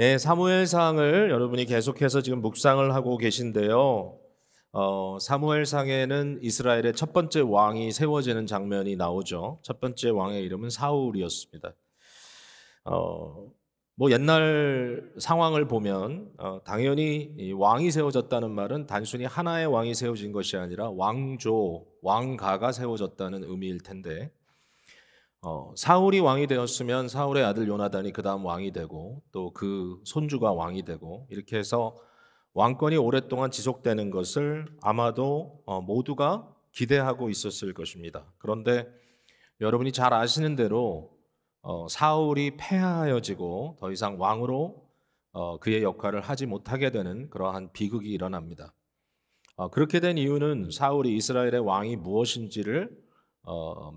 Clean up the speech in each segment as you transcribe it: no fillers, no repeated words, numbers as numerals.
예, 사무엘상을 여러분이 계속해서 지금 묵상을 하고 계신데요. 사무엘상에는 이스라엘의 첫 번째 왕이 세워지는 장면이 나오죠. 첫 번째 왕의 이름은 사울이었습니다. 어, 뭐 옛날 상황을 보면 당연히 이 왕이 세워졌다는 말은 단순히 하나의 왕이 세워진 것이 아니라 왕조, 왕가가 세워졌다는 의미일 텐데 사울이 왕이 되었으면 사울의 아들 요나단이 그 다음 왕이 되고 또 그 손주가 왕이 되고 이렇게 해서 왕권이 오랫동안 지속되는 것을 아마도 모두가 기대하고 있었을 것입니다. 그런데 여러분이 잘 아시는 대로 사울이 폐하여지고 더 이상 왕으로 그의 역할을 하지 못하게 되는 그러한 비극이 일어납니다. 그렇게 된 이유는 사울이 이스라엘의 왕이 무엇인지를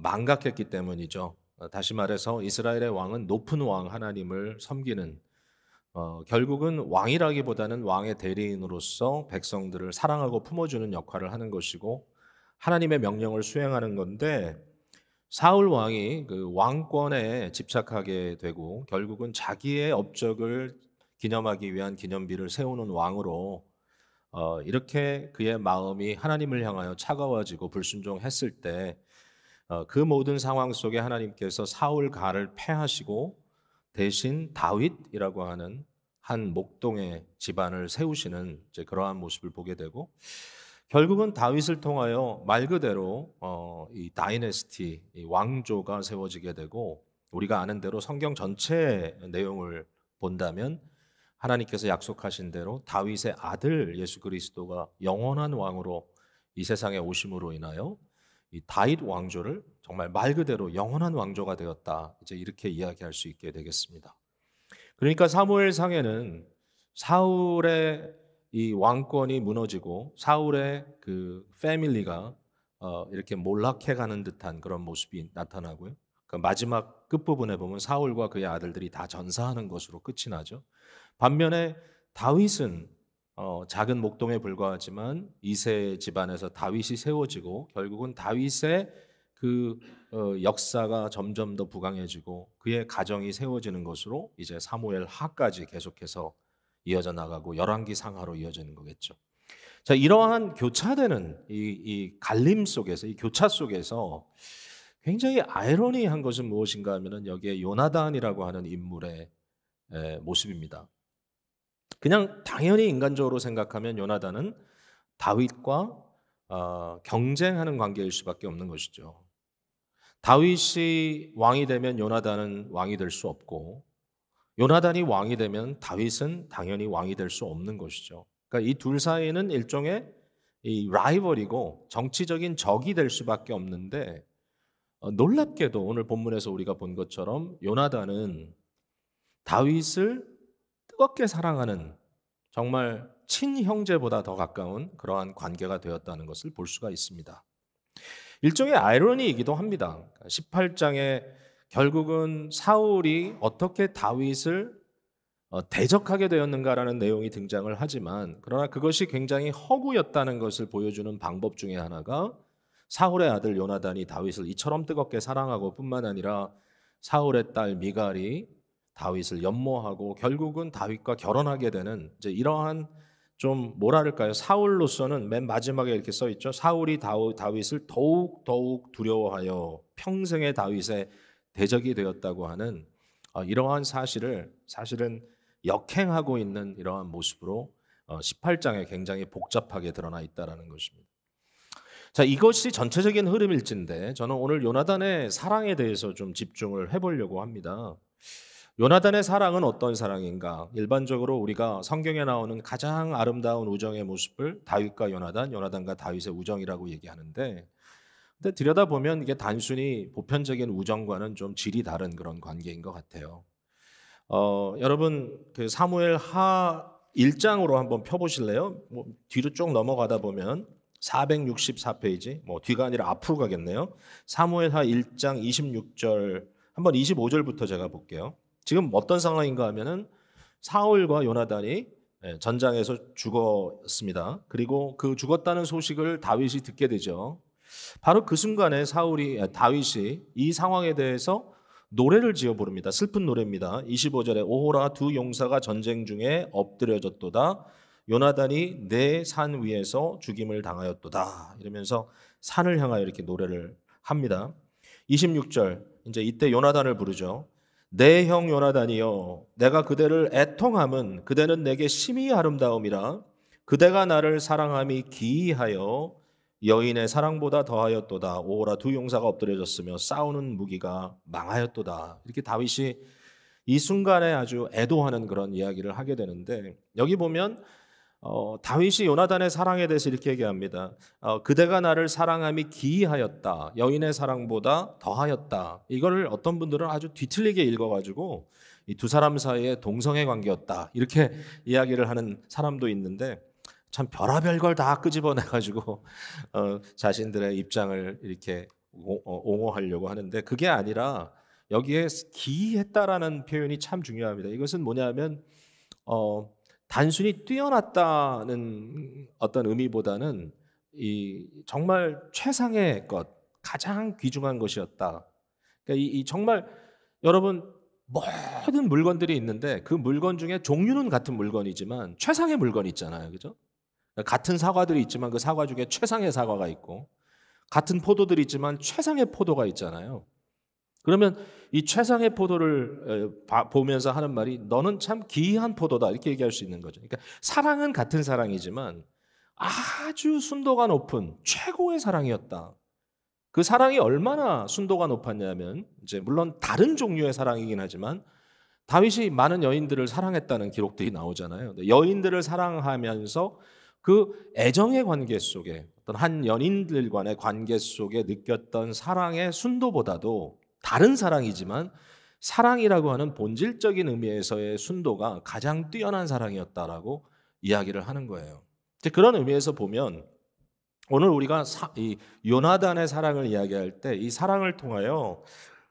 망각했기 때문이죠. 다시 말해서 이스라엘의 왕은 높은 왕 하나님을 섬기는 결국은 왕이라기보다는 왕의 대리인으로서 백성들을 사랑하고 품어주는 역할을 하는 것이고 하나님의 명령을 수행하는 건데 사울 왕이 그 왕권에 집착하게 되고 결국은 자기의 업적을 기념하기 위한 기념비를 세우는 왕으로 이렇게 그의 마음이 하나님을 향하여 차가워지고 불순종했을 때 그 모든 상황 속에 하나님께서 사울 가를 패하시고 대신 다윗이라고 하는 한 목동의 집안을 세우시는 이제 그러한 모습을 보게 되고 결국은 다윗을 통하여 말 그대로 이 다이내스티, 이 왕조가 세워지게 되고 우리가 아는 대로 성경 전체의 내용을 본다면 하나님께서 약속하신 대로 다윗의 아들 예수 그리스도가 영원한 왕으로 이 세상에 오심으로 인하여 이 다윗 왕조를 정말 말 그대로 영원한 왕조가 되었다. 이제 이렇게 이야기할 수 있게 되겠습니다. 그러니까 사무엘상에는 사울의 이 왕권이 무너지고 사울의 그 패밀리가 이렇게 몰락해가는 듯한 그런 모습이 나타나고요. 그 마지막 끝부분에 보면 사울과 그의 아들들이 다 전사하는 것으로 끝이 나죠. 반면에 다윗은 작은 목동에 불과하지만 이세 집안에서 다윗이 세워지고 결국은 다윗의 그 역사가 점점 더 부강해지고 그의 가정이 세워지는 것으로 이제 사무엘 하까지 계속해서 이어져 나가고 열왕기 상하로 이어지는 거겠죠. 자, 이러한 교차되는 이 갈림 속에서 이 교차 속에서 굉장히 아이러니한 것은 무엇인가 하면은 여기에 요나단이라고 하는 인물의 모습입니다. 그냥 당연히 인간적으로 생각하면 요나단은 다윗과 경쟁하는 관계일 수밖에 없는 것이죠. 다윗이 왕이 되면 요나단은 왕이 될 수 없고 요나단이 왕이 되면 다윗은 당연히 왕이 될 수 없는 것이죠. 그러니까 이 둘 사이는 일종의 이 라이벌이고 정치적인 적이 될 수밖에 없는데 놀랍게도 오늘 본문에서 우리가 본 것처럼 요나단은 다윗을 뜨겁게 사랑하는 정말 친형제보다 더 가까운 그러한 관계가 되었다는 것을 볼 수가 있습니다. 일종의 아이러니이기도 합니다. 18장에 결국은 사울이 어떻게 다윗을 대적하게 되었는가라는 내용이 등장을 하지만 그러나 그것이 굉장히 허구였다는 것을 보여주는 방법 중에 하나가 사울의 아들 요나단이 다윗을 이처럼 뜨겁게 사랑하고 뿐만 아니라 사울의 딸 미갈이 다윗을 연모하고 결국은 다윗과 결혼하게 되는 이제 이러한 좀 뭐랄까요? 사울로서는 맨 마지막에 이렇게 써 있죠. 사울이 다윗을 더욱 두려워하여 평생의 다윗의 대적이 되었다고 하는 이러한 사실을 사실은 역행하고 있는 이러한 모습으로 18장에 굉장히 복잡하게 드러나 있다라는 것입니다. 자, 이것이 전체적인 흐름일진데 저는 오늘 요나단의 사랑에 대해서 좀 집중을 해보려고 합니다. 요나단의 사랑은 어떤 사랑인가? 일반적으로 우리가 성경에 나오는 가장 아름다운 우정의 모습을 다윗과 요나단, 요나단과 다윗의 우정이라고 얘기하는데 근데 들여다보면 이게 단순히 보편적인 우정과는 좀 질이 다른 그런 관계인 것 같아요. 여러분 그 사무엘 하 1장으로 한번 펴보실래요? 뭐 뒤로 쭉 넘어가다 보면 464페이지, 뭐 뒤가 아니라 앞으로 가겠네요. 사무엘 하 1장 26절, 한번 25절부터 제가 볼게요. 지금 어떤 상황인가 하면은 사울과 요나단이 전장에서 죽었습니다. 그리고 그 죽었다는 소식을 다윗이 듣게 되죠. 바로 그 순간에 다윗이 이 상황에 대해서 노래를 지어 부릅니다. 슬픈 노래입니다. 25절에 오호라 두 용사가 전쟁 중에 엎드려졌도다. 요나단이 내 산 위에서 죽임을 당하였도다. 이러면서 산을 향하여 이렇게 노래를 합니다. 26절 이제 이때 요나단을 부르죠. 내 형 요나단이여 내가 그대를 애통함은 그대는 내게 심히 아름다움이라 그대가 나를 사랑함이 기이하여 여인의 사랑보다 더하였도다. 오호라 두 용사가 엎드려졌으며 싸우는 무기가 망하였도다. 이렇게 다윗이 이 순간에 아주 애도하는 그런 이야기를 하게 되는데 여기 보면 다윗이 요나단의 사랑에 대해서 이렇게 얘기합니다. 그대가 나를 사랑함이 기이하였다. 여인의 사랑보다 더하였다. 이거를 어떤 분들은 아주 뒤틀리게 읽어가지고 이 두 사람 사이에 동성애 관계였다. 이렇게 이야기를 하는 사람도 있는데 참 별의별 걸 다 끄집어내가지고 자신들의 입장을 이렇게 옹호하려고 하는데 그게 아니라 여기에 기이했다라는 표현이 참 중요합니다. 이것은 뭐냐면 단순히 뛰어났다는 어떤 의미보다는 이 정말 최상의 것, 가장 귀중한 것이었다. 그러니까 이 정말 여러분 모든 물건들이 있는데 그 물건 중에 종류는 같은 물건이지만 최상의 물건이 있잖아요, 그죠? 같은 사과들이 있지만 그 사과 중에 최상의 사과가 있고 같은 포도들이 있지만 최상의 포도가 있잖아요. 그러면 이 최상의 포도를 보면서 하는 말이 너는 참 기이한 포도다 이렇게 얘기할 수 있는 거죠. 그러니까 사랑은 같은 사랑이지만 아주 순도가 높은 최고의 사랑이었다. 그 사랑이 얼마나 순도가 높았냐면 이제 물론 다른 종류의 사랑이긴 하지만 다윗이 많은 여인들을 사랑했다는 기록들이 나오잖아요. 여인들을 사랑하면서 그 애정의 관계 속에 어떤 한 연인들 간의 관계 속에 느꼈던 사랑의 순도보다도 다른 사랑이지만 사랑이라고 하는 본질적인 의미에서의 순도가 가장 뛰어난 사랑이었다라고 이야기를 하는 거예요. 그런 의미에서 보면 오늘 우리가 이 요나단의 사랑을 이야기할 때 이 사랑을 통하여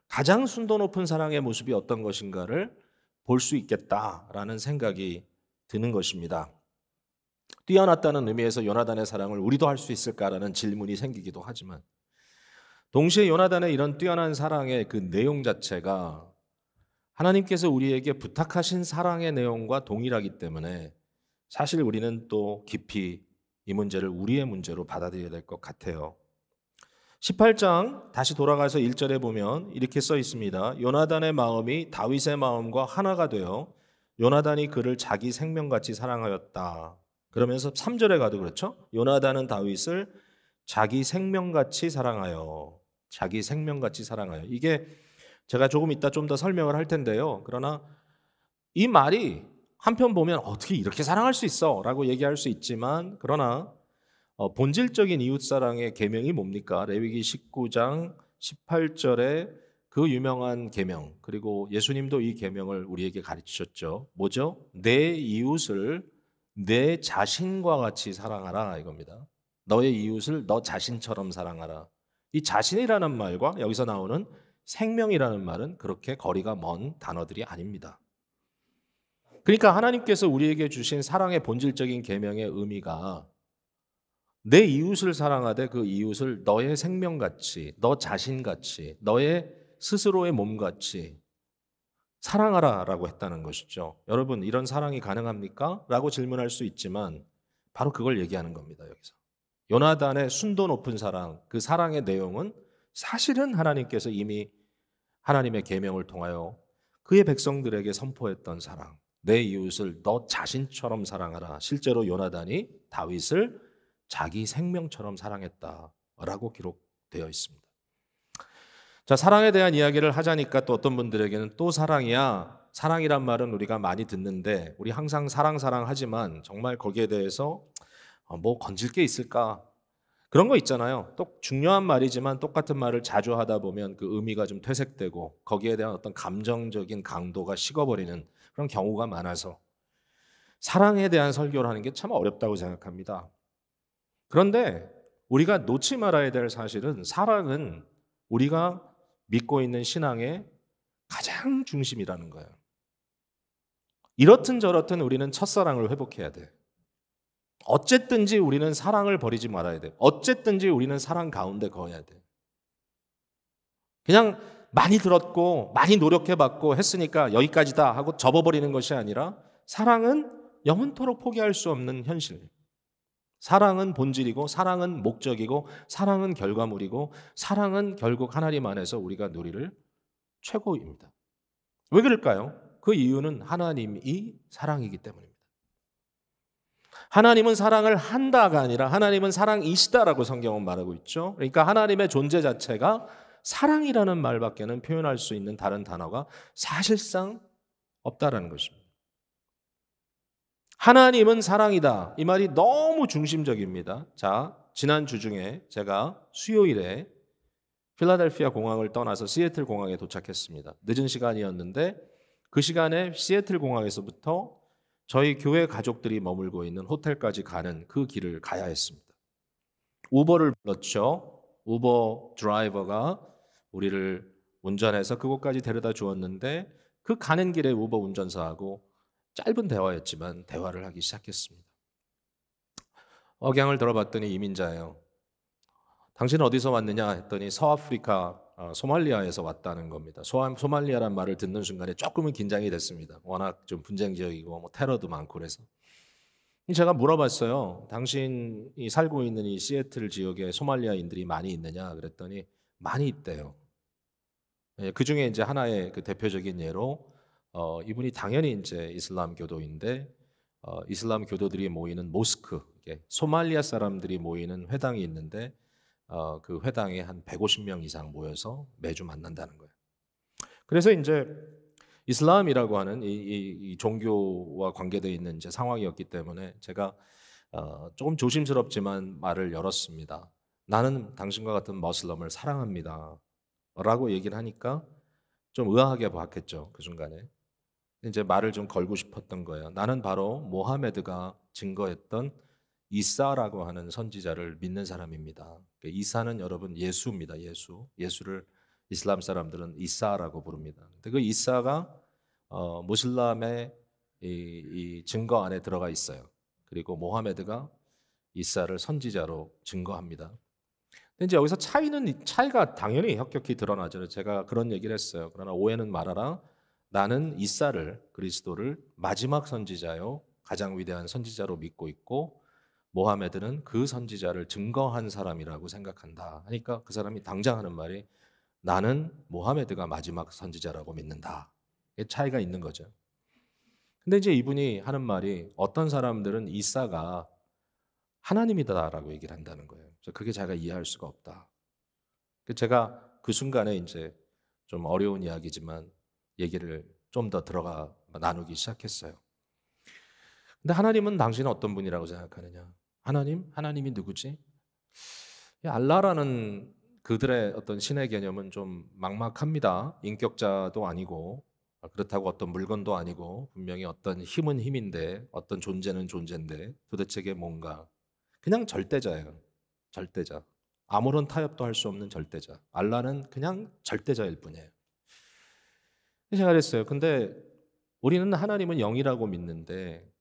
가장 순도 높은 사랑의 모습이 어떤 것인가를 볼 수 있겠다라는 생각이 드는 것입니다. 뛰어났다는 의미에서 요나단의 사랑을 우리도 할 수 있을까라는 질문이 생기기도 하지만 동시에 요나단의 이런 뛰어난 사랑의 그 내용 자체가 하나님께서 우리에게 부탁하신 사랑의 내용과 동일하기 때문에 사실 우리는 또 깊이 이 문제를 우리의 문제로 받아들여야 될 것 같아요. 18장 다시 돌아가서 1절에 보면 이렇게 써 있습니다. 요나단의 마음이 다윗의 마음과 하나가 되어 요나단이 그를 자기 생명같이 사랑하였다. 그러면서 3절에 가도 그렇죠. 요나단은 다윗을 자기 생명같이 사랑하여 자기 생명같이 사랑하여 이게 제가 조금 이따 좀 더 설명을 할 텐데요. 그러나 이 말이 한편 보면 어떻게 이렇게 사랑할 수 있어? 라고 얘기할 수 있지만 그러나 본질적인 이웃사랑의 계명이 뭡니까? 레위기 19장 18절에 그 유명한 계명 그리고 예수님도 이 계명을 우리에게 가르치셨죠. 뭐죠? 내 이웃을 내 자신과 같이 사랑하라 이겁니다. 너의 이웃을 너 자신처럼 사랑하라. 이 자신이라는 말과 여기서 나오는 생명이라는 말은 그렇게 거리가 먼 단어들이 아닙니다. 그러니까 하나님께서 우리에게 주신 사랑의 본질적인 계명의 의미가 내 이웃을 사랑하되 그 이웃을 너의 생명같이, 너 자신같이, 너의 스스로의 몸같이 사랑하라라고 했다는 것이죠. 여러분 이런 사랑이 가능합니까? 라고 질문할 수 있지만 바로 그걸 얘기하는 겁니다. 여기서 요나단의 순도 높은 사랑, 그 사랑의 내용은 사실은 하나님께서 이미 하나님의 계명을 통하여 그의 백성들에게 선포했던 사랑, 내 이웃을 너 자신처럼 사랑하라. 실제로 요나단이 다윗을 자기 생명처럼 사랑했다라고 기록되어 있습니다. 자, 사랑에 대한 이야기를 하자니까 또 어떤 분들에게는 또 사랑이야. 사랑이란 말은 우리가 많이 듣는데 우리 항상 사랑 하지만 정말 거기에 대해서 뭐 건질 게 있을까? 그런 거 있잖아요. 또 중요한 말이지만 똑같은 말을 자주 하다 보면 그 의미가 좀 퇴색되고 거기에 대한 어떤 감정적인 강도가 식어버리는 그런 경우가 많아서 사랑에 대한 설교를 하는 게 참 어렵다고 생각합니다. 그런데 우리가 놓지 말아야 될 사실은 사랑은 우리가 믿고 있는 신앙의 가장 중심이라는 거예요. 이렇든 저렇든 우리는 첫사랑을 회복해야 돼. 어쨌든지 우리는 사랑을 버리지 말아야 돼. 어쨌든지 우리는 사랑 가운데 거해야 돼. 그냥 많이 들었고 많이 노력해봤고 했으니까 여기까지다 하고 접어버리는 것이 아니라 사랑은 영원토록 포기할 수 없는 현실. 사랑은 본질이고 사랑은 목적이고 사랑은 결과물이고 사랑은 결국 하나님 안에서 우리가 누릴 최고입니다. 왜 그럴까요? 그 이유는 하나님이 사랑이기 때문입니다. 하나님은 사랑을 한다가 아니라 하나님은 사랑이시다라고 성경은 말하고 있죠. 그러니까 하나님의 존재 자체가 사랑이라는 말밖에는 표현할 수 있는 다른 단어가 사실상 없다라는 것입니다. 하나님은 사랑이다. 이 말이 너무 중심적입니다. 자, 지난 주 중에 제가 수요일에 필라델피아 공항을 떠나서 시애틀 공항에 도착했습니다. 늦은 시간이었는데 그 시간에 시애틀 공항에서부터 저희 교회 가족들이 머물고 있는 호텔까지 가는 그 길을 가야 했습니다. 우버를 불렀죠. 우버 드라이버가 우리를 운전해서 그곳까지 데려다 주었는데 그 가는 길에 우버 운전사하고 짧은 대화였지만 대화를 하기 시작했습니다. 억양을 들어봤더니 이민자예요. 당신은 어디서 왔느냐 했더니 서아프리카 소말리아에서 왔다는 겁니다. 소말리아란 말을 듣는 순간에 조금은 긴장이 됐습니다. 워낙 좀 분쟁 지역이고 뭐 테러도 많고 그래서 제가 물어봤어요. 당신이 살고 있는 이 시애틀 지역에 소말리아인들이 많이 있느냐 그랬더니 많이 있대요. 그 중에 이제 하나의 그 대표적인 예로 이분이 당연히 이제 이슬람 교도인데 이슬람 교도들이 모이는 모스크, 소말리아 사람들이 모이는 회당이 있는데 그 회당에 한 150명 이상 모여서 매주 만난다는 거예요. 그래서 이제 이슬람이라고 하는 이 종교와 관계되어 있는 이제 상황이었기 때문에 제가 조금 조심스럽지만 말을 열었습니다. 나는 당신과 같은 머슬럼을 사랑합니다. 라고 얘기를 하니까 좀 의아하게 봤겠죠. 그 순간에. 이제 말을 좀 걸고 싶었던 거예요. 나는 바로 모하메드가 증거했던 이사라고 하는 선지자를 믿는 사람입니다. 이사는 여러분 예수입니다. 예수를 이슬람 사람들은 이사라고 부릅니다. 근데 그 이사가 무슬람의 이 증거 안에 들어가 있어요. 그리고 모하메드가 이사를 선지자로 증거합니다. 근데 이제 여기서 차이가 당연히 혁혁히 드러나죠. 제가 그런 얘기를 했어요. 그러나 오해는 말아라. 나는 이사를 그리스도를 마지막 선지자요, 가장 위대한 선지자로 믿고 있고 모하메드는 그 선지자를 증거한 사람이라고 생각한다. 하니까 그 사람이 당장 하는 말이 나는 모하메드가 마지막 선지자라고 믿는다. 차이가 있는 거죠. 근데 이제 이분이 하는 말이 어떤 사람들은 이사가 하나님이다라고 얘기를 한다는 거예요. 그래서 그게 제가 이해할 수가 없다. 제가 그 순간에 이제 좀 어려운 이야기지만 얘기를 좀 더 들어가 나누기 시작했어요. 근데 하나님은 당신은 어떤 분이라고 생각하느냐? 하나님이 누구지? 알라라는 그들의 어떤 신의 개념은 좀 막막합니다. 인격자도 아니고 그렇다고 어떤 물건도 아니고 분명히 어떤 힘은 힘인데 어떤 존재는 존재인데 도대체 이게 뭔가 그냥 절대자예요. 절대자. 아무런 타협도 할 수 없는 절대자. 알라는 그냥 절대자일 뿐이에요. 제가 그랬어요. 근데 우리는 하나님은 영이라고 믿는데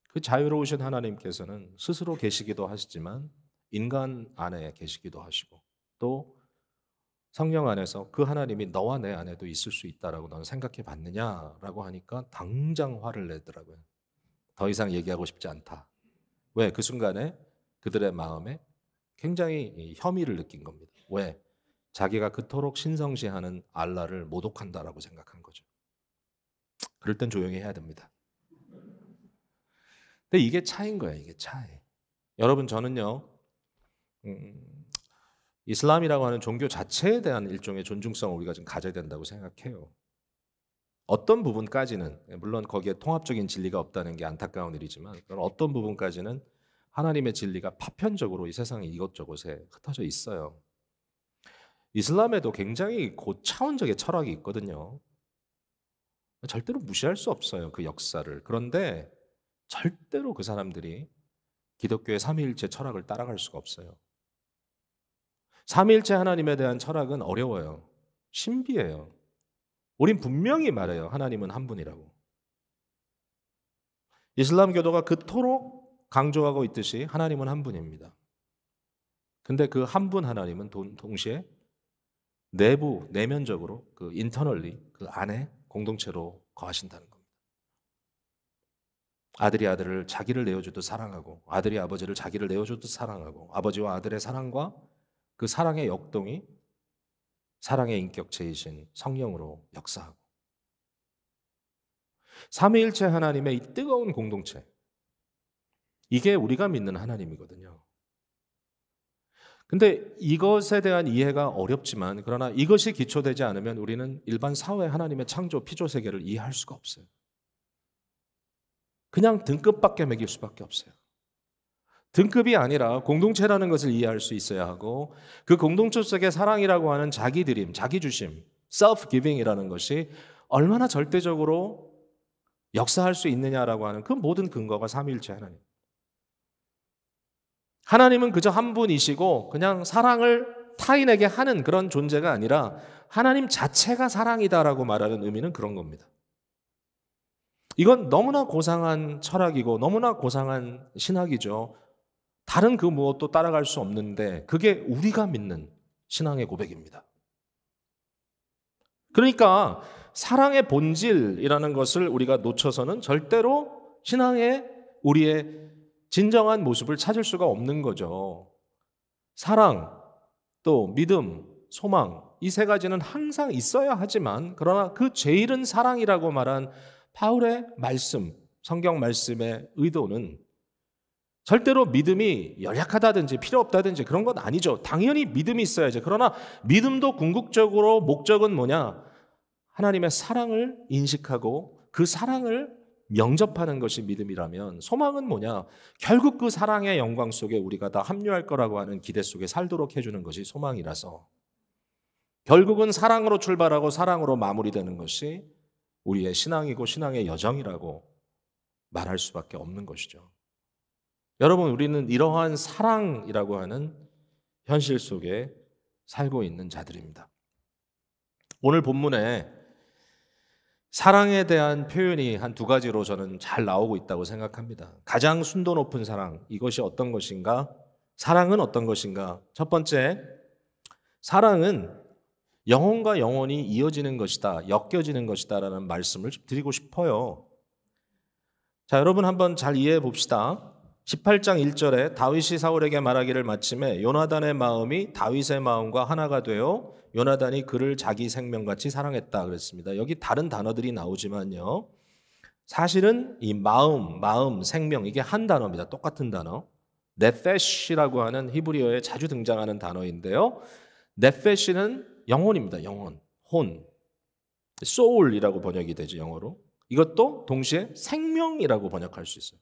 그 자유로우신 하나님께서는 스스로 계시기도 하시지만 인간 안에 계시기도 하시고 또 성령 안에서 그 하나님이 너와 내 안에도 있을 수 있다라고 너는 생각해 봤느냐라고 하니까 당장 화를 내더라고요. 더 이상 얘기하고 싶지 않다. 왜? 그 순간에 그들의 마음에 굉장히 혐의를 느낀 겁니다. 왜? 자기가 그토록 신성시하는 알라를 모독한다라고 생각한 거죠. 그럴 땐 조용히 해야 됩니다. 근데 이게 차이인 거예요. 이게 차이. 여러분 저는요. 이슬람이라고 하는 종교 자체에 대한 일종의 존중성을 우리가 좀 가져야 된다고 생각해요. 어떤 부분까지는 물론 거기에 통합적인 진리가 없다는 게 안타까운 일이지만 그런 어떤 부분까지는 하나님의 진리가 파편적으로 이 세상에 이것저것에 흩어져 있어요. 이슬람에도 굉장히 고차원적인 철학이 있거든요. 절대로 무시할 수 없어요. 그 역사를. 그런데 절대로 그 사람들이 기독교의 삼위일체 철학을 따라갈 수가 없어요. 삼위일체 하나님에 대한 철학은 어려워요. 신비해요. 우린 분명히 말해요. 하나님은 한 분이라고. 이슬람 교도가 그토록 강조하고 있듯이 하나님은 한 분입니다. 근데 그 한 분 하나님은 동시에 내면적으로 그 인터널리 그 안에 공동체로 거하신다는 겁니다. 아들이 아들을 자기를 내어주듯 사랑하고 아들이 아버지를 자기를 내어주듯 사랑하고 아버지와 아들의 사랑과 그 사랑의 역동이 사랑의 인격체이신 성령으로 역사하고 삼위일체 하나님의 이 뜨거운 공동체, 이게 우리가 믿는 하나님이거든요. 근데 이것에 대한 이해가 어렵지만 그러나 이것이 기초되지 않으면 우리는 일반 사회 하나님의 창조 피조 세계를 이해할 수가 없어요. 그냥 등급밖에 매길 수밖에 없어요. 등급이 아니라 공동체라는 것을 이해할 수 있어야 하고 그 공동체 속의 사랑이라고 하는 자기드림, 자기주심, self-giving이라는 것이 얼마나 절대적으로 역사할 수 있느냐라고 하는 그 모든 근거가 삼위일체 하나님. 하나님은 그저 한 분이시고 그냥 사랑을 타인에게 하는 그런 존재가 아니라 하나님 자체가 사랑이다라고 말하는 의미는 그런 겁니다. 이건 너무나 고상한 철학이고 너무나 고상한 신학이죠. 다른 그 무엇도 따라갈 수 없는데 그게 우리가 믿는 신앙의 고백입니다. 그러니까 사랑의 본질이라는 것을 우리가 놓쳐서는 절대로 신앙의 우리의 진정한 모습을 찾을 수가 없는 거죠. 사랑, 또 믿음, 소망, 이 세 가지는 항상 있어야 하지만 그러나 그 제일은 사랑이라고 말한 바울의 말씀, 성경 말씀의 의도는 절대로 믿음이 연약하다든지 필요 없다든지 그런 건 아니죠. 당연히 믿음이 있어야죠. 그러나 믿음도 궁극적으로 목적은 뭐냐? 하나님의 사랑을 인식하고 그 사랑을 영접하는 것이 믿음이라면 소망은 뭐냐? 결국 그 사랑의 영광 속에 우리가 다 합류할 거라고 하는 기대 속에 살도록 해주는 것이 소망이라서 결국은 사랑으로 출발하고 사랑으로 마무리되는 것이 우리의 신앙이고 신앙의 여정이라고 말할 수밖에 없는 것이죠. 여러분, 우리는 이러한 사랑이라고 하는 현실 속에 살고 있는 자들입니다. 오늘 본문에 사랑에 대한 표현이 한 두 가지로 저는 잘 나오고 있다고 생각합니다. 가장 순도 높은 사랑, 이것이 어떤 것인가? 사랑은 어떤 것인가? 첫 번째, 사랑은 영혼과 영혼이 이어지는 것이다, 엮여지는 것이다 라는 말씀을 드리고 싶어요. 자, 여러분 한번 잘 이해해 봅시다. 18장 1절에 다윗이 사울에게 말하기를 마침에 요나단의 마음이 다윗의 마음과 하나가 되어 요나단이 그를 자기 생명같이 사랑했다 그랬습니다. 여기 다른 단어들이 나오지만요, 사실은 이 마음, 생명, 이게 한 단어입니다. 똑같은 단어. 네페시라고 하는 히브리어에 자주 등장하는 단어인데요, 네페시는 영혼입니다. 영혼, 혼, soul이라고 번역이 되죠, 영어로. 이것도 동시에 생명이라고 번역할 수 있어요.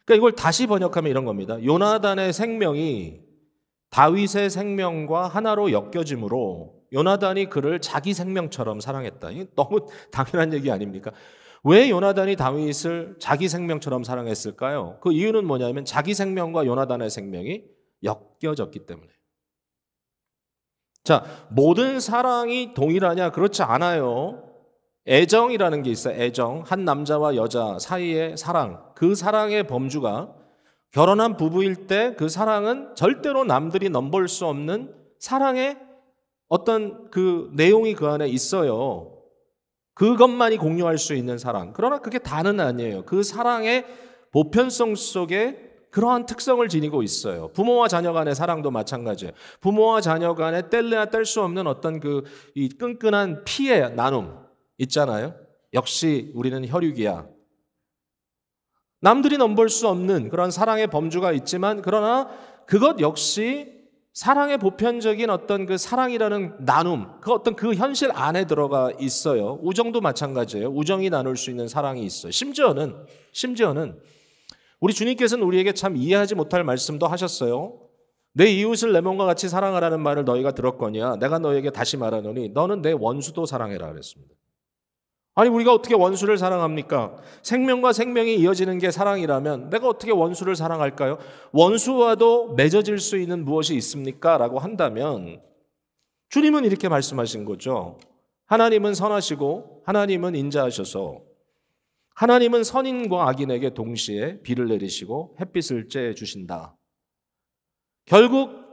그러니까 이걸 다시 번역하면 이런 겁니다. 요나단의 생명이 다윗의 생명과 하나로 엮여짐으로 요나단이 그를 자기 생명처럼 사랑했다. 이게 너무 당연한 얘기 아닙니까? 왜 요나단이 다윗을 자기 생명처럼 사랑했을까요? 그 이유는 뭐냐면 자기 생명과 요나단의 생명이 엮여졌기 때문에. 자, 모든 사랑이 동일하냐? 그렇지 않아요. 애정이라는 게 있어요. 애정. 한 남자와 여자 사이의 사랑. 그 사랑의 범주가 결혼한 부부일 때 그 사랑은 절대로 남들이 넘볼 수 없는 사랑의 어떤 그 내용이 그 안에 있어요. 그것만이 공유할 수 있는 사랑. 그러나 그게 다는 아니에요. 그 사랑의 보편성 속에 그러한 특성을 지니고 있어요. 부모와 자녀 간의 사랑도 마찬가지예요. 부모와 자녀 간에 뗄래야 뗄 수 없는 어떤 이 끈끈한 피의 나눔 있잖아요. 역시 우리는 혈육이야. 남들이 넘볼 수 없는 그런 사랑의 범주가 있지만 그러나 그것 역시 사랑의 보편적인 어떤 그 사랑이라는 나눔, 그 어떤 그 현실 안에 들어가 있어요. 우정도 마찬가지예요. 우정이 나눌 수 있는 사랑이 있어요. 심지어는 우리 주님께서는 우리에게 참 이해하지 못할 말씀도 하셨어요. 내 이웃을 내 몸과 같이 사랑하라는 말을 너희가 들었거니와 내가 너희에게 다시 말하노니 너는 내 원수도 사랑해라 그랬습니다. 아니, 우리가 어떻게 원수를 사랑합니까? 생명과 생명이 이어지는 게 사랑이라면 내가 어떻게 원수를 사랑할까요? 원수와도 맺어질 수 있는 무엇이 있습니까? 라고 한다면 주님은 이렇게 말씀하신 거죠. 하나님은 선하시고 하나님은 인자하셔서 하나님은 선인과 악인에게 동시에 비를 내리시고 햇빛을 쬐 주신다. 결국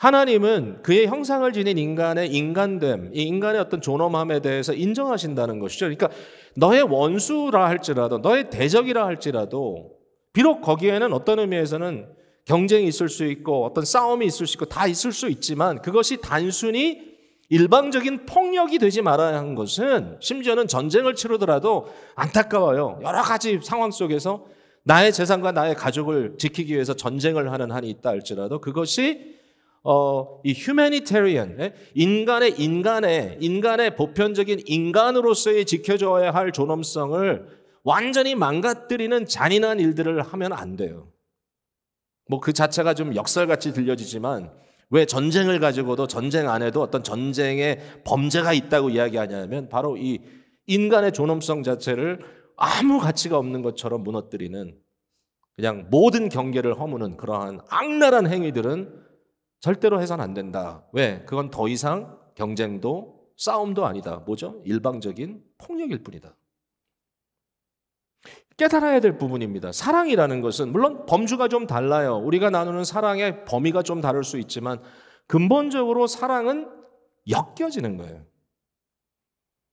하나님은 그의 형상을 지닌 인간의 인간됨, 이 인간의 어떤 존엄함에 대해서 인정하신다는 것이죠. 그러니까 너의 원수라 할지라도, 너의 대적이라 할지라도, 비록 거기에는 어떤 의미에서는 경쟁이 있을 수 있고 어떤 싸움이 있을 수 있고 다 있을 수 있지만, 그것이 단순히 일방적인 폭력이 되지 말아야 하는 것은, 심지어는 전쟁을 치르더라도 안타까워요. 여러 가지 상황 속에서 나의 재산과 나의 가족을 지키기 위해서 전쟁을 하는 한이 있다 할지라도, 그것이 이 humanitarian, 인간의 보편적인 인간으로서의 지켜줘야 할 존엄성을 완전히 망가뜨리는 잔인한 일들을 하면 안 돼요. 뭐 그 자체가 좀 역설같이 들려지지만, 왜 전쟁을 가지고도 전쟁 안에도 어떤 전쟁의 범죄가 있다고 이야기하냐면, 바로 이 인간의 존엄성 자체를 아무 가치가 없는 것처럼 무너뜨리는, 그냥 모든 경계를 허무는 그러한 악랄한 행위들은 절대로 해서는 안 된다. 왜? 그건 더 이상 경쟁도 싸움도 아니다. 뭐죠? 일방적인 폭력일 뿐이다. 깨달아야 될 부분입니다. 사랑이라는 것은 물론 범주가 좀 달라요. 우리가 나누는 사랑의 범위가 좀 다를 수 있지만, 근본적으로 사랑은 엮여지는 거예요.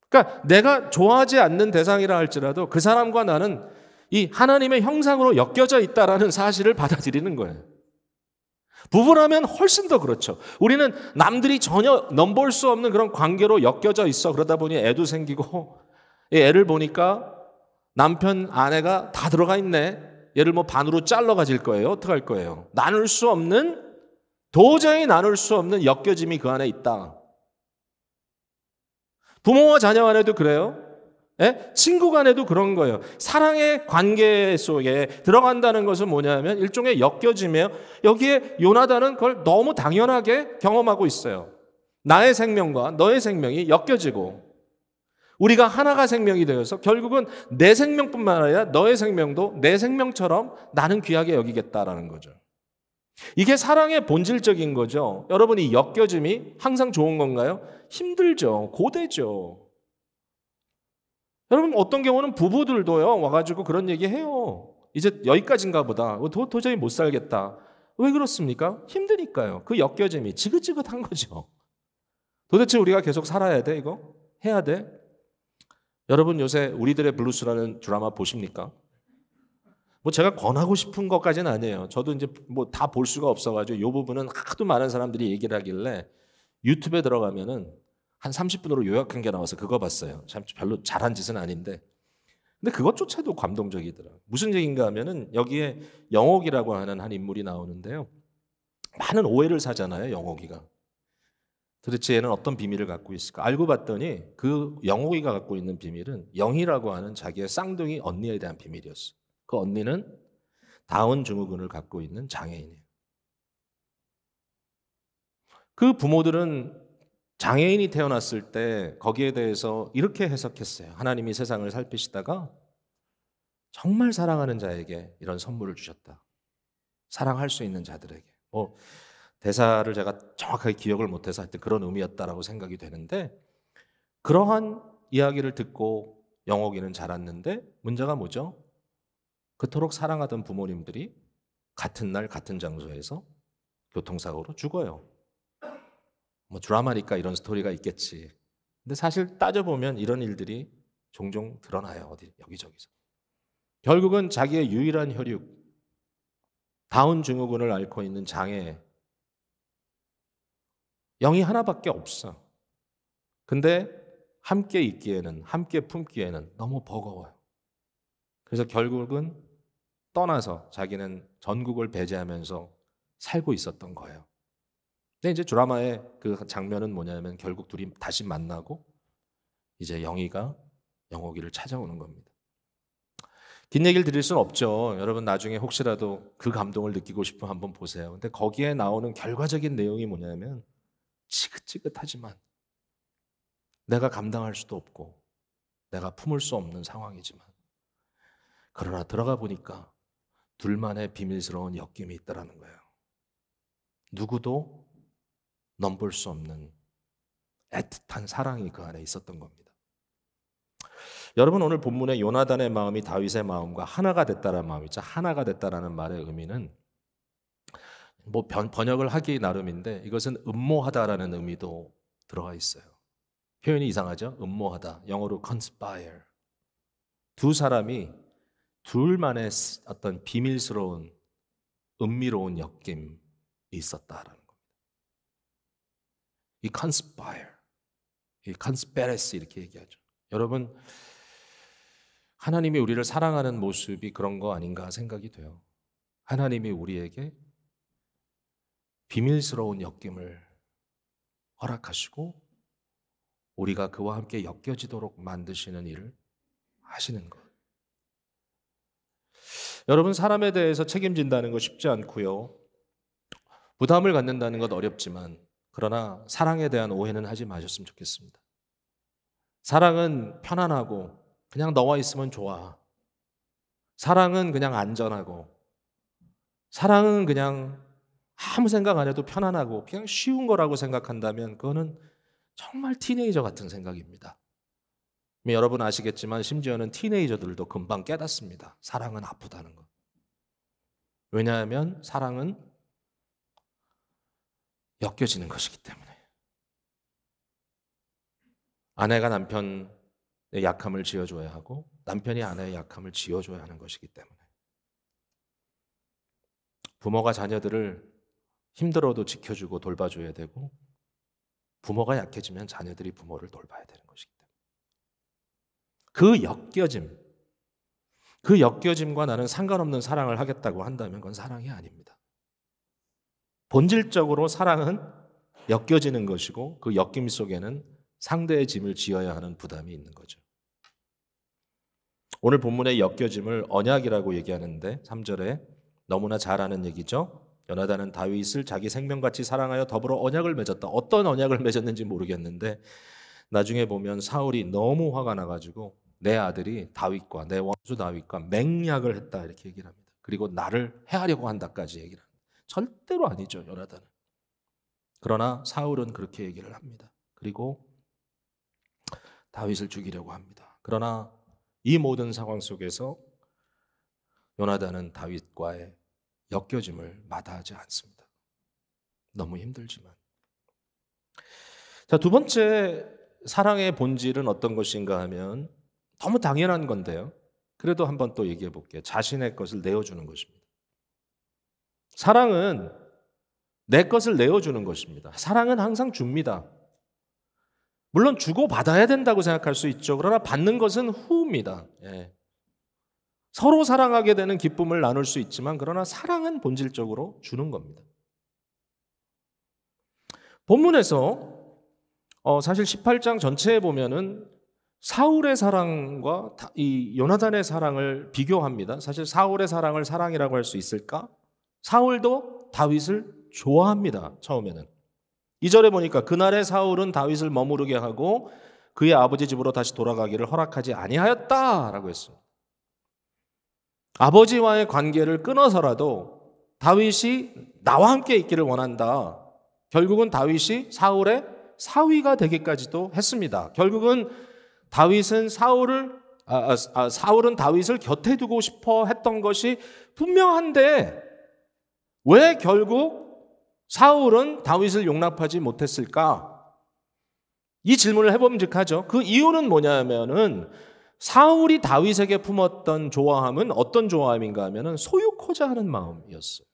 그러니까 내가 좋아하지 않는 대상이라 할지라도 그 사람과 나는 이 하나님의 형상으로 엮여져 있다라는 사실을 받아들이는 거예요. 부부라면 훨씬 더 그렇죠. 우리는 남들이 전혀 넘볼 수 없는 그런 관계로 엮여져 있어. 그러다 보니 애도 생기고, 애를 보니까 남편, 아내가 다 들어가 있네. 얘를 뭐 반으로 잘라 가질 거예요. 어떡할 거예요? 도저히 나눌 수 없는 엮여짐이 그 안에 있다. 부모와 자녀 간에도 그래요. 친구 간에도 그런 거예요. 사랑의 관계 속에 들어간다는 것은 뭐냐면 일종의 엮여짐이에요. 여기에 요나단은 그걸 너무 당연하게 경험하고 있어요. 나의 생명과 너의 생명이 엮여지고, 우리가 하나가 생명이 되어서 결국은 내 생명뿐만 아니라 너의 생명도 내 생명처럼 나는 귀하게 여기겠다라는 거죠. 이게 사랑의 본질적인 거죠. 여러분, 이 엮여짐이 항상 좋은 건가요? 힘들죠. 고되죠. 여러분, 어떤 경우는 부부들도요, 와가지고 그런 얘기 해요. 이제 여기까지인가 보다. 도저히 못 살겠다. 왜 그렇습니까? 힘드니까요. 그 엮여짐이 지긋지긋한 거죠. 도대체 우리가 계속 살아야 돼, 이거? 해야 돼? 여러분, 요새 우리들의 블루스라는 드라마 보십니까? 뭐 제가 권하고 싶은 것까지는 아니에요. 저도 이제 뭐 다 볼 수가 없어가지고 이 부분은 하도 많은 사람들이 얘기를 하길래 유튜브에 들어가면은 한 30분으로 요약한 게 나와서 그거 봤어요. 참 별로 잘한 짓은 아닌데. 근데 그것조차도 감동적이더라고요. 무슨 얘기인가 하면은 여기에 영옥이라고 하는 한 인물이 나오는데요. 많은 오해를 사잖아요, 영옥이가. 도대체 얘는 어떤 비밀을 갖고 있을까? 알고 봤더니 그 영옥이가 갖고 있는 비밀은 영희라고 하는 자기의 쌍둥이 언니에 대한 비밀이었어. 그 언니는 다운 증후군을 갖고 있는 장애인이에요. 그 부모들은 장애인이 태어났을 때 거기에 대해서 이렇게 해석했어요. 하나님이 세상을 살피시다가 정말 사랑하는 자에게 이런 선물을 주셨다. 사랑할 수 있는 자들에게. 대사를 제가 정확하게 기억을 못해서 하여튼 그런 의미였다라고 생각이 되는데, 그러한 이야기를 듣고 영옥이는 자랐는데, 문제가 뭐죠? 그토록 사랑하던 부모님들이 같은 날 같은 장소에서 교통사고로 죽어요. 뭐 드라마니까 이런 스토리가 있겠지. 근데 사실 따져보면 이런 일들이 종종 드러나요. 여기저기서. 결국은 자기의 유일한 혈육, 다운 증후군을 앓고 있는 장애, 영이 하나밖에 없어. 근데 함께 있기에는, 함께 품기에는 너무 버거워요. 그래서 결국은 떠나서 자기는 전국을 배제하면서 살고 있었던 거예요. 근데 이제 드라마의 그 장면은 뭐냐면 결국 둘이 다시 만나고 이제 영희가 영옥이를 찾아오는 겁니다. 긴 얘기를 드릴 수는 없죠. 여러분 나중에 혹시라도 그 감동을 느끼고 싶으면 한번 보세요. 근데 거기에 나오는 결과적인 내용이 뭐냐면 지긋지긋하지만 내가 감당할 수도 없고 내가 품을 수 없는 상황이지만, 그러나 들어가 보니까 둘만의 비밀스러운 엮임이 있다라는 거예요. 누구도 넘볼 수 없는 애틋한 사랑이 그 안에 있었던 겁니다. 여러분, 오늘 본문의 요나단의 마음이 다윗의 마음과 하나가 됐다라는 마음이죠. 하나가 됐다라는 말의 의미는 뭐 번역을 하기 나름인데 이것은 음모하다라는 의미도 들어가 있어요. 표현이 이상하죠? 음모하다. 영어로 conspire. 두 사람이 둘만의 어떤 비밀스러운 은밀로운 엮임이 있었다라는 겁니다. 이 conspire, 이 conspiracy 이렇게 얘기하죠. 여러분, 하나님이 우리를 사랑하는 모습이 그런 거 아닌가 생각이 돼요. 하나님이 우리에게 비밀스러운 엮임을 허락하시고 우리가 그와 함께 엮여지도록 만드시는 일을 하시는 것. 여러분, 사람에 대해서 책임진다는 거 쉽지 않고요. 부담을 갖는다는 것 어렵지만 그러나 사랑에 대한 오해는 하지 마셨으면 좋겠습니다. 사랑은 편안하고 그냥 너와 있으면 좋아. 사랑은 그냥 안전하고 사랑은 그냥 아무 생각 안 해도 편안하고 그냥 쉬운 거라고 생각한다면 그거는 정말 티네이저 같은 생각입니다. 여러분 아시겠지만 심지어는 티네이저들도 금방 깨닫습니다. 사랑은 아프다는 거. 왜냐하면 사랑은 엮여지는 것이기 때문에. 아내가 남편의 약함을 지어줘야 하고 남편이 아내의 약함을 지어줘야 하는 것이기 때문에. 부모가 자녀들을 힘들어도 지켜주고 돌봐줘야 되고 부모가 약해지면 자녀들이 부모를 돌봐야 되는 것이기 때문에. 그 엮여짐과 나는 상관없는 사랑을 하겠다고 한다면 그건 사랑이 아닙니다. 본질적으로 사랑은 엮여지는 것이고 그 엮임 속에는 상대의 짐을 지어야 하는 부담이 있는 거죠. 오늘 본문의 엮여짐을 언약이라고 얘기하는데 3절에 너무나 잘 아는 얘기죠. 요나단은 다윗을 자기 생명같이 사랑하여 더불어 언약을 맺었다. 어떤 언약을 맺었는지 모르겠는데 나중에 보면 사울이 너무 화가 나가지고 내 아들이 다윗과 내 원수 다윗과 맹약을 했다 이렇게 얘기를 합니다. 그리고 나를 해하려고 한다까지 얘기를 합니다. 절대로 아니죠, 요나단은. 그러나 사울은 그렇게 얘기를 합니다. 그리고 다윗을 죽이려고 합니다. 그러나 이 모든 상황 속에서 요나단은 다윗과의 엮여짐을 마다하지 않습니다. 너무 힘들지만. 자, 두 번째 사랑의 본질은 어떤 것인가 하면 너무 당연한 건데요. 그래도 한번 또 얘기해 볼게요. 자신의 것을 내어주는 것입니다. 사랑은 내 것을 내어주는 것입니다. 사랑은 항상 줍니다. 물론 주고 받아야 된다고 생각할 수 있죠. 그러나 받는 것은 후입니다. 예. 서로 사랑하게 되는 기쁨을 나눌 수 있지만 그러나 사랑은 본질적으로 주는 겁니다. 본문에서 사실 18장 전체에 보면은 사울의 사랑과 이 요나단의 사랑을 비교합니다. 사실 사울의 사랑을 사랑이라고 할 수 있을까? 사울도 다윗을 좋아합니다. 처음에는. 2절에 보니까 그날의 사울은 다윗을 머무르게 하고 그의 아버지 집으로 다시 돌아가기를 허락하지 아니하였다라고 했습니다. 아버지와의 관계를 끊어서라도 다윗이 나와 함께 있기를 원한다. 결국은 다윗이 사울의 사위가 되기까지도 했습니다. 결국은 사울은 다윗을 곁에 두고 싶어 했던 것이 분명한데 왜 결국 사울은 다윗을 용납하지 못했을까? 이 질문을 해봄직하죠. 그 이유는 뭐냐면은 사울이 다윗에게 품었던 좋아함은 어떤 좋아함인가 하면은 소유코자 하는 마음이었어요.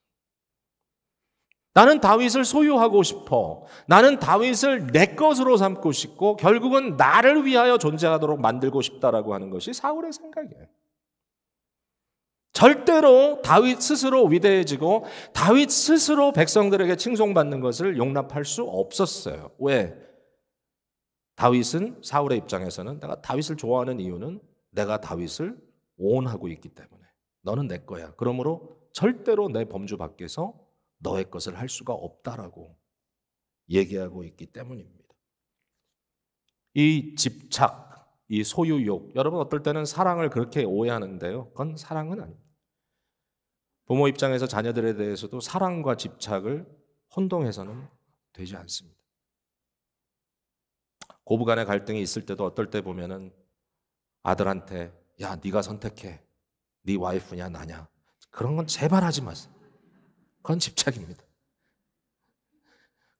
나는 다윗을 소유하고 싶어. 나는 다윗을 내 것으로 삼고 싶고 결국은 나를 위하여 존재하도록 만들고 싶다라고 하는 것이 사울의 생각이에요. 절대로 다윗 스스로 위대해지고 다윗 스스로 백성들에게 칭송받는 것을 용납할 수 없었어요. 왜? 다윗은 사울의 입장에서는 내가 다윗을 좋아하는 이유는 내가 다윗을 오온하고 있기 때문에 너는 내 거야. 그러므로 절대로 내 범주 밖에서 너의 것을 할 수가 없다라고 얘기하고 있기 때문입니다. 이 집착, 이 소유욕, 여러분 어떨 때는 사랑을 그렇게 오해하는데요. 그건 사랑은 아닙니다. 부모 입장에서 자녀들에 대해서도 사랑과 집착을 혼동해서는 되지 않습니다. 고부간의 갈등이 있을 때도 어떨 때 보면은 아들한테 야 네가 선택해. 네 와이프냐 나냐. 그런 건 제발 하지 마세요. 그건 집착입니다.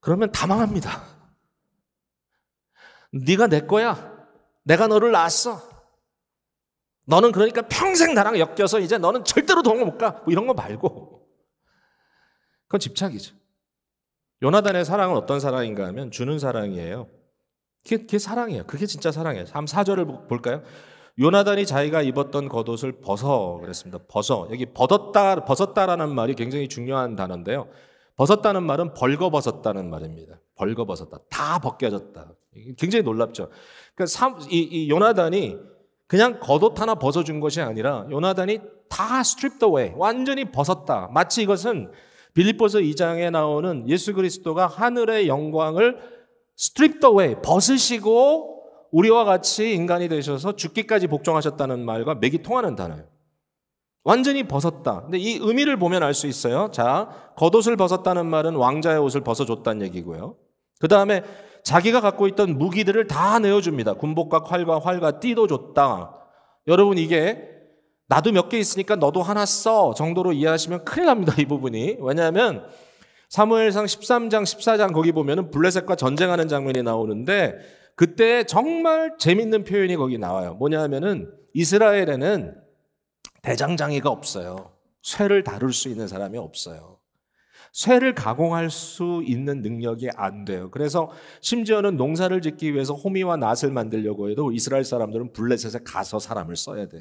그러면 다 망합니다. 네가 내 거야. 내가 너를 낳았어. 너는 그러니까 평생 나랑 엮여서 이제 너는 절대로 도망 못 가. 뭐 이런 거 말고. 그건 집착이죠. 요나단의 사랑은 어떤 사랑인가 하면 주는 사랑이에요. 그게 사랑이에요. 그게 진짜 사랑이에요. 4절을 볼까요? 요나단이 자기가 입었던 겉옷을 벗어 그랬습니다. 벗어. 여기 벗었다라는 말이 굉장히 중요한 단어인데요. 벗었다는 말은 벌거벗었다는 말입니다. 벌거벗었다. 다 벗겨졌다. 굉장히 놀랍죠. 그러니까 이 요나단이 그냥 겉옷 하나 벗어준 것이 아니라 요나단이 다 stripped away. 완전히 벗었다. 마치 이것은 빌립보서 2장에 나오는 예수 그리스도가 하늘의 영광을 stripped away. 벗으시고 우리와 같이 인간이 되셔서 죽기까지 복종하셨다는 말과 맥이 통하는 단어예요. 완전히 벗었다. 근데 이 의미를 보면 알 수 있어요. 자, 겉옷을 벗었다는 말은 왕자의 옷을 벗어줬다는 얘기고요. 그 다음에 자기가 갖고 있던 무기들을 다 내어줍니다. 군복과 칼과 활과 띠도 줬다. 여러분 이게 나도 몇 개 있으니까 너도 하나 써 정도로 이해하시면 큰일 납니다. 이 부분이. 왜냐하면 사무엘상 13장 14장 거기 보면은 블레셋과 전쟁하는 장면이 나오는데 그때 정말 재밌는 표현이 거기 나와요. 뭐냐 하면은 이스라엘에는 대장장이가 없어요. 쇠를 다룰 수 있는 사람이 없어요. 쇠를 가공할 수 있는 능력이 안 돼요. 그래서 심지어는 농사를 짓기 위해서 호미와 낫을 만들려고 해도 이스라엘 사람들은 블레셋에 가서 사람을 써야 돼.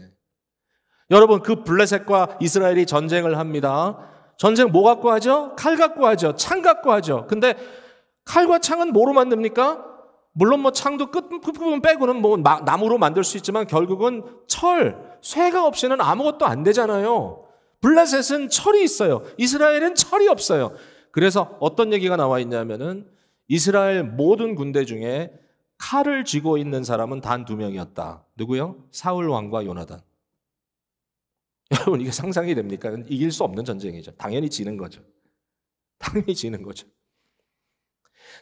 여러분 그 블레셋과 이스라엘이 전쟁을 합니다. 전쟁 뭐 갖고 하죠? 칼 갖고 하죠. 창 갖고 하죠. 근데 칼과 창은 뭐로 만듭니까? 물론 뭐 창도 끝 부분 빼고는 뭐 나무로 만들 수 있지만 결국은 철, 쇠가 없이는 아무것도 안 되잖아요. 블레셋은 철이 있어요. 이스라엘은 철이 없어요. 그래서 어떤 얘기가 나와 있냐면은 이스라엘 모든 군대 중에 칼을 쥐고 있는 사람은 단 2명이었다. 누구요? 사울 왕과 요나단. 여러분 이게 상상이 됩니까? 이길 수 없는 전쟁이죠. 당연히 지는 거죠. 당연히 지는 거죠.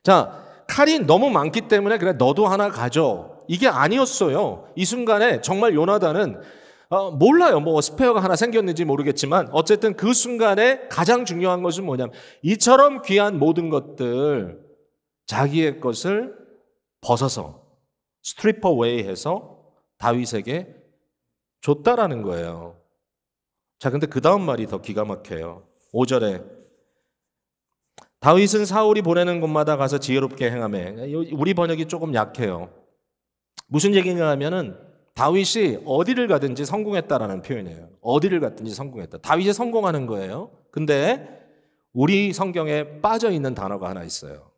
자, 칼이 너무 많기 때문에 그래 너도 하나 가져. 이게 아니었어요. 이 순간에 정말 요나단은 몰라요. 뭐 스페어가 하나 생겼는지 모르겠지만 어쨌든 그 순간에 가장 중요한 것은 뭐냐면 이처럼 귀한 모든 것들 자기의 것을 벗어서 스트리퍼 웨이 해서 다윗에게 줬다라는 거예요. 자, 근데 그 다음 말이 더 기가 막혀요. 5절에 다윗은 사울이 보내는 곳마다 가서 지혜롭게 행하매. 우리 번역이 조금 약해요. 무슨 얘기냐 하면은 다윗이 어디를 가든지 성공했다라는 표현이에요. 어디를 갔든지 성공했다. 다윗이 성공하는 거예요. 근데 우리 성경에 빠져 있는 단어가 하나 있어요.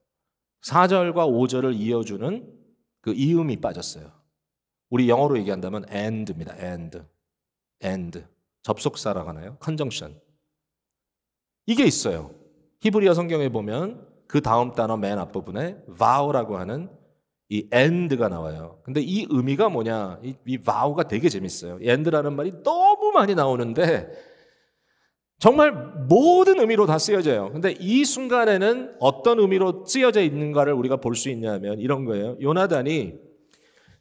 4절과 5절을 이어주는 그 이음이 빠졌어요. 우리 영어로 얘기한다면 and입니다. and. 접속사라고 하나요? conjunction. 이게 있어요. 히브리어 성경에 보면 그 다음 단어 맨 앞부분에 vow라고 하는 이 and가 나와요. 근데 이 의미가 뭐냐? 이 vow가 되게 재밌어요. and라는 말이 너무 많이 나오는데 정말 모든 의미로 다 쓰여져요. 근데 이 순간에는 어떤 의미로 쓰여져 있는가를 우리가 볼 수 있냐면 이런 거예요. 요나단이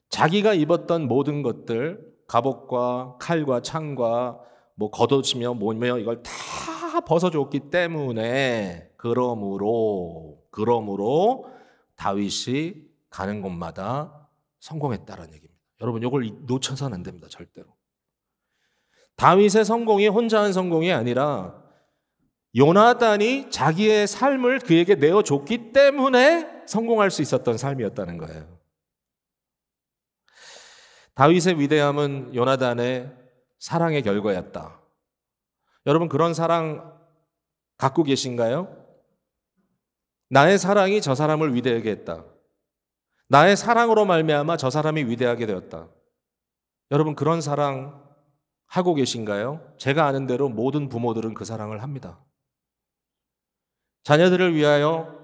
자기가 입었던 모든 것들, 갑옷과 칼과 창과 뭐 겉옷이며 뭐며 이걸 다 벗어줬기 때문에 그러므로 다윗이 가는 곳마다 성공했다는 얘기입니다. 여러분 이걸 놓쳐서는 안 됩니다. 절대로. 다윗의 성공이 혼자 한 성공이 아니라 요나단이 자기의 삶을 그에게 내어줬기 때문에 성공할 수 있었던 삶이었다는 거예요. 다윗의 위대함은 요나단의 사랑의 결과였다. 여러분 그런 사랑 갖고 계신가요? 나의 사랑이 저 사람을 위대하게 했다. 나의 사랑으로 말미암아 저 사람이 위대하게 되었다. 여러분 그런 사랑 하고 계신가요? 제가 아는 대로 모든 부모들은 그 사랑을 합니다. 자녀들을 위하여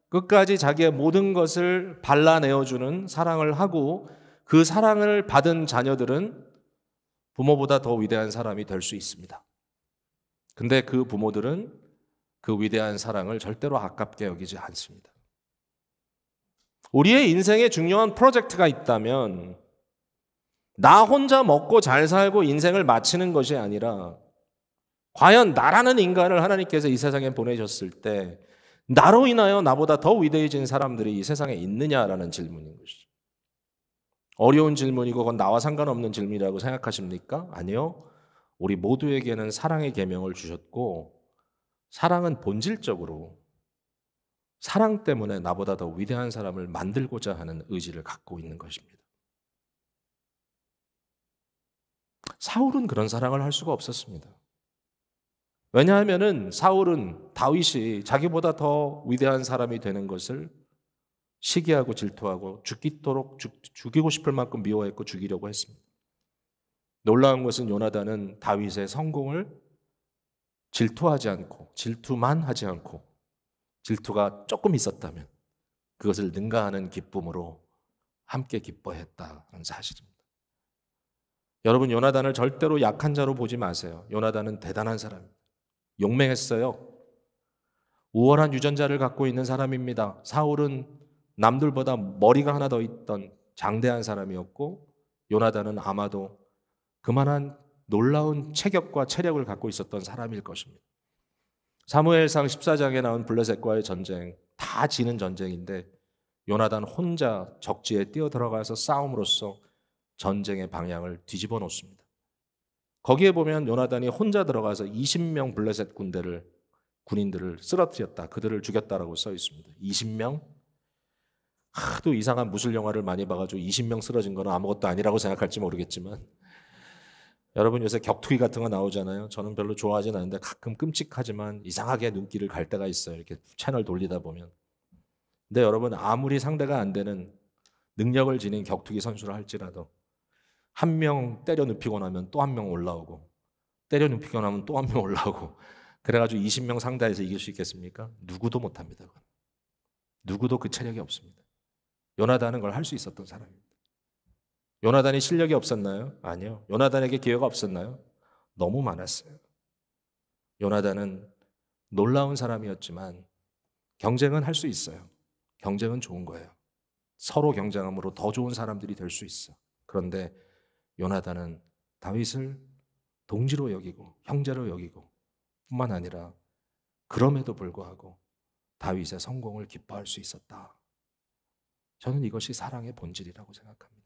끝까지 자기의 모든 것을 발라내어주는 사랑을 하고 그 사랑을 받은 자녀들은 부모보다 더 위대한 사람이 될 수 있습니다. 근데 그 부모들은 그 위대한 사랑을 절대로 아깝게 여기지 않습니다. 우리의 인생에 중요한 프로젝트가 있다면 나 혼자 먹고 잘 살고 인생을 마치는 것이 아니라 과연 나라는 인간을 하나님께서 이 세상에 보내셨을 때 나로 인하여 나보다 더 위대해진 사람들이 이 세상에 있느냐라는 질문인 것이죠. 어려운 질문이고 그건 나와 상관없는 질문이라고 생각하십니까? 아니요. 우리 모두에게는 사랑의 계명을 주셨고 사랑은 본질적으로 사랑 때문에 나보다 더 위대한 사람을 만들고자 하는 의지를 갖고 있는 것입니다. 사울은 그런 사랑을 할 수가 없었습니다. 왜냐하면은 사울은 다윗이 자기보다 더 위대한 사람이 되는 것을 시기하고 질투하고 죽이고 싶을 만큼 미워했고 죽이려고 했습니다. 놀라운 것은 요나단은 다윗의 성공을 질투하지 않고 질투만 하지 않고 질투가 조금 있었다면 그것을 능가하는 기쁨으로 함께 기뻐했다는 사실입니다. 여러분, 요나단을 절대로 약한 자로 보지 마세요. 요나단은 대단한 사람입니다. 용맹했어요. 우월한 유전자를 갖고 있는 사람입니다. 사울은 남들보다 머리가 하나 더 있던 장대한 사람이었고 요나단은 아마도 그만한 놀라운 체격과 체력을 갖고 있었던 사람일 것입니다. 사무엘상 14장에 나온 블레셋과의 전쟁, 다 지는 전쟁인데 요나단 혼자 적지에 뛰어들어가서 싸움으로써 전쟁의 방향을 뒤집어 놓습니다. 거기에 보면 요나단이 혼자 들어가서 20명 블레셋 군인들을 쓰러뜨렸다, 그들을 죽였다라고 써 있습니다. 20명? 하도 이상한 무술 영화를 많이 봐가지고 20명 쓰러진 거는 아무것도 아니라고 생각할지 모르겠지만 여러분 요새 격투기 같은 거 나오잖아요. 저는 별로 좋아하진 않는데 가끔 끔찍하지만 이상하게 눈길을 갈 때가 있어요. 이렇게 채널 돌리다 보면. 근데 여러분 아무리 상대가 안 되는 능력을 지닌 격투기 선수를 할지라도 한 명 때려 눕히고 나면 또 한 명 올라오고 때려 눕히고 나면 또 한 명 올라오고 그래가지고 20명 상대해서 이길 수 있겠습니까? 누구도 못합니다. 누구도 그 체력이 없습니다. 요나단은 걸 할 수 있었던 사람입니다. 요나단이 실력이 없었나요? 아니요. 요나단에게 기회가 없었나요? 너무 많았어요. 요나단은 놀라운 사람이었지만 경쟁은 할 수 있어요. 경쟁은 좋은 거예요. 서로 경쟁함으로 더 좋은 사람들이 될 수 있어. 그런데 요나단은 다윗을 동지로 여기고 형제로 여기고 뿐만 아니라 그럼에도 불구하고 다윗의 성공을 기뻐할 수 있었다. 저는 이것이 사랑의 본질이라고 생각합니다.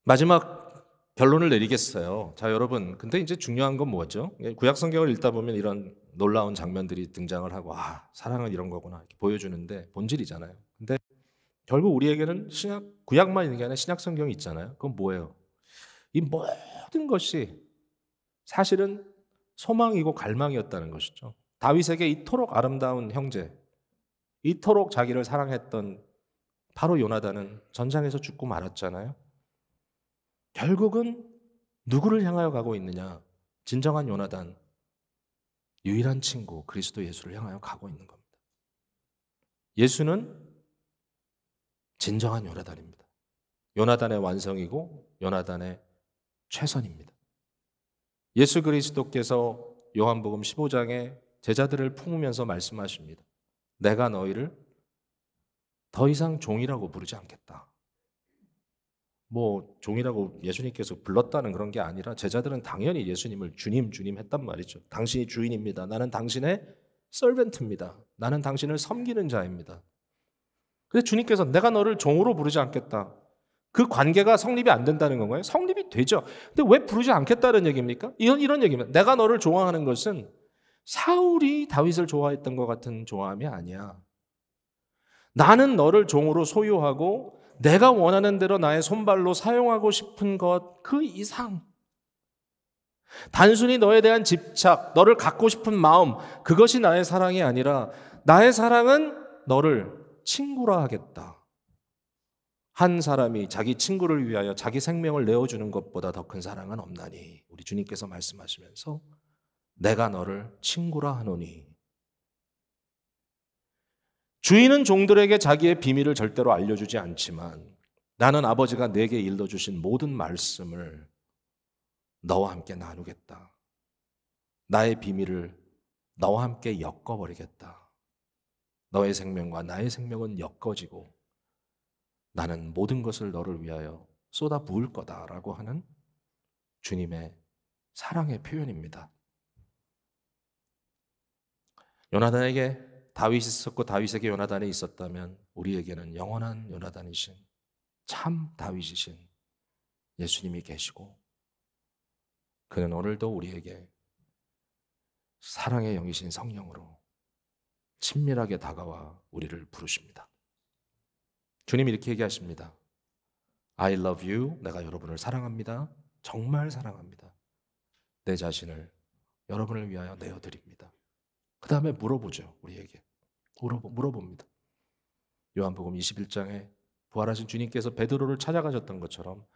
마지막 결론을 내리겠어요. 자, 여러분, 근데 이제 중요한 건 뭐죠? 구약 성경을 읽다 보면 이런 놀라운 장면들이 등장을 하고 사랑은 이런 거구나 이렇게 보여주는데 본질이잖아요. 근데 결국 우리에게는 구약만 있는 게 아니라 신약 성경이 있잖아요. 그건 뭐예요? 이 모든 것이 사실은 소망이고 갈망이었다는 것이죠. 다윗에게 이토록 아름다운 형제, 이토록 자기를 사랑했던 바로 요나단은 전장에서 죽고 말았잖아요. 결국은 누구를 향하여 가고 있느냐? 진정한 요나단, 유일한 친구 그리스도 예수를 향하여 가고 있는 겁니다. 예수는 진정한 요나단입니다. 요나단의 완성이고 요나단의 최선입니다. 예수 그리스도께서 요한복음 15장에 제자들을 품으면서 말씀하십니다. 내가 너희를 더 이상 종이라고 부르지 않겠다. 뭐 종이라고 예수님께서 불렀다는 그런 게 아니라 제자들은 당연히 예수님을 주님 했단 말이죠. 당신이 주인입니다. 나는 당신의 서번트입니다. 나는 당신을 섬기는 자입니다. 그래서 주님께서 내가 너를 종으로 부르지 않겠다. 그 관계가 성립이 안 된다는 건가요? 성립이 되죠. 근데 왜 부르지 않겠다는 얘기입니까? 이런 얘기입니다. 내가 너를 좋아하는 것은 사울이 다윗을 좋아했던 것 같은 좋아함이 아니야. 나는 너를 종으로 소유하고 내가 원하는 대로 나의 손발로 사용하고 싶은 것 그 이상. 단순히 너에 대한 집착, 너를 갖고 싶은 마음, 그것이 나의 사랑이 아니라 나의 사랑은 너를 친구라 하겠다. 한 사람이 자기 친구를 위하여 자기 생명을 내어주는 것보다 더 큰 사랑은 없나니 우리 주님께서 말씀하시면서 내가 너를 친구라 하노니. 주인은 종들에게 자기의 비밀을 절대로 알려주지 않지만 나는 아버지가 내게 일러주신 모든 말씀을 너와 함께 나누겠다. 나의 비밀을 너와 함께 엮어버리겠다. 너의 생명과 나의 생명은 엮어지고 나는 모든 것을 너를 위하여 쏟아 부을 거다라고 하는 주님의 사랑의 표현입니다. 요나단에게 다윗이 있었고 다윗에게 요나단이 있었다면 우리에게는 영원한 요나단이신 참 다윗이신 예수님이 계시고, 그는 오늘도 우리에게 사랑의 영이신 성령으로 친밀하게 다가와 우리를 부르십니다. 주님이 이렇게 얘기하십니다. I love you. 내가 여러분을 사랑합니다. 정말 사랑합니다. 내 자신을 여러분을 위하여 내어드립니다. 그 다음에 물어보죠. 우리에게 물어봅니다. 요한복음 21장에 부활하신 주님께서 베드로를 찾아가셨던 것처럼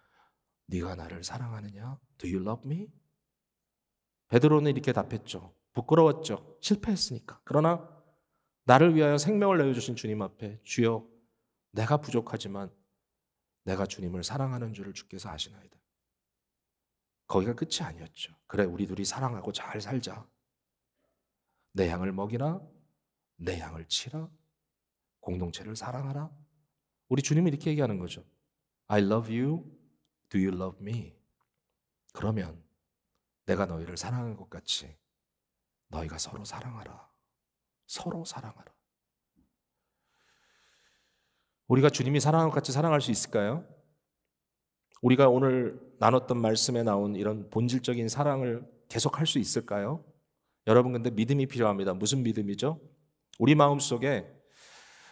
네가 나를 사랑하느냐? Do you love me? 베드로는 이렇게 답했죠. 부끄러웠죠. 실패했으니까. 그러나 나를 위하여 생명을 내어주신 주님 앞에 주여 내가 부족하지만 내가 주님을 사랑하는 줄을 주께서 아시나이다. 거기가 끝이 아니었죠. 그래, 우리 둘이 사랑하고 잘 살자. 내 양을 먹이라, 내 양을 치라, 공동체를 사랑하라. 우리 주님이 이렇게 얘기하는 거죠. I love you, do you love me? 그러면 내가 너희를 사랑하는 것 같이 너희가 서로 사랑하라. 서로 사랑하라. 우리가 주님이 사랑한 것 같이 사랑할 수 있을까요? 우리가 오늘 나눴던 말씀에 나온 이런 본질적인 사랑을 계속할 수 있을까요? 여러분, 근데 믿음이 필요합니다. 무슨 믿음이죠? 우리 마음속에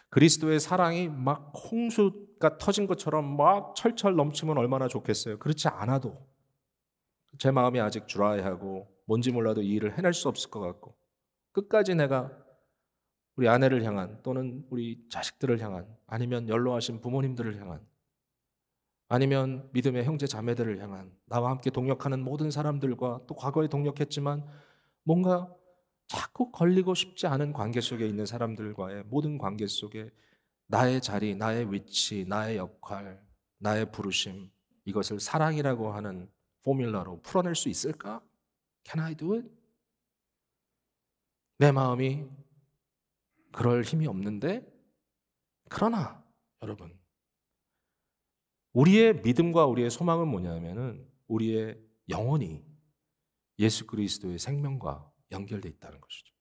그리스도의 사랑이 막 홍수가 터진 것처럼 막 철철 넘치면 얼마나 좋겠어요. 그렇지 않아도 제 마음이 아직 드라이하고 뭔지 몰라도 이 일을 해낼 수 없을 것 같고, 끝까지 내가 우리 아내를 향한, 또는 우리 자식들을 향한, 아니면 연로하신 부모님들을 향한, 아니면 믿음의 형제 자매들을 향한, 나와 함께 동역하는 모든 사람들과, 또 과거에 동역했지만 뭔가 자꾸 걸리고 싶지 않은 관계 속에 있는 사람들과의 모든 관계 속에 나의 자리, 나의 위치, 나의 역할, 나의 부르심, 이것을 사랑이라고 하는 포뮬러로 풀어낼 수 있을까? Can I do it? 내 마음이 그럴 힘이 없는데, 그러나 여러분, 우리의 믿음과 우리의 소망은 뭐냐면은 우리의 영혼이 예수 그리스도의 생명과 연결되어 있다는 것이죠.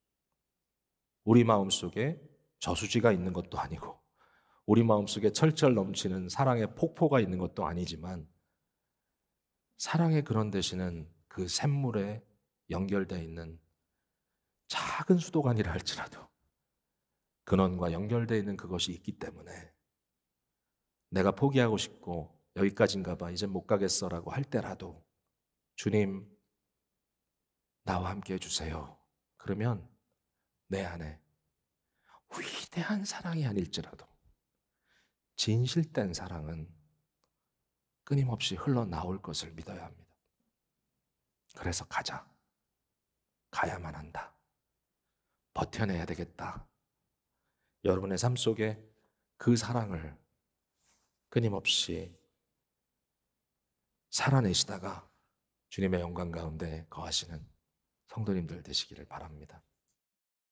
우리 마음속에 저수지가 있는 것도 아니고 우리 마음속에 철철 넘치는 사랑의 폭포가 있는 것도 아니지만, 사랑의 그런 대신은 그 샘물에 연결되어 있는 작은 수도관이라 할지라도 근원과 연결되어 있는 그것이 있기 때문에 내가 포기하고 싶고 여기까지인가 봐, 이제 못 가겠어라고 할 때라도 주님 나와 함께 해주세요. 그러면 내 안에 위대한 사랑이 아닐지라도 진실된 사랑은 끊임없이 흘러나올 것을 믿어야 합니다. 그래서 가자. 가야만 한다. 버텨내야 되겠다. 여러분의 삶 속에 그 사랑을 끊임없이 살아내시다가 주님의 영광 가운데 거하시는 성도님들 되시기를 바랍니다.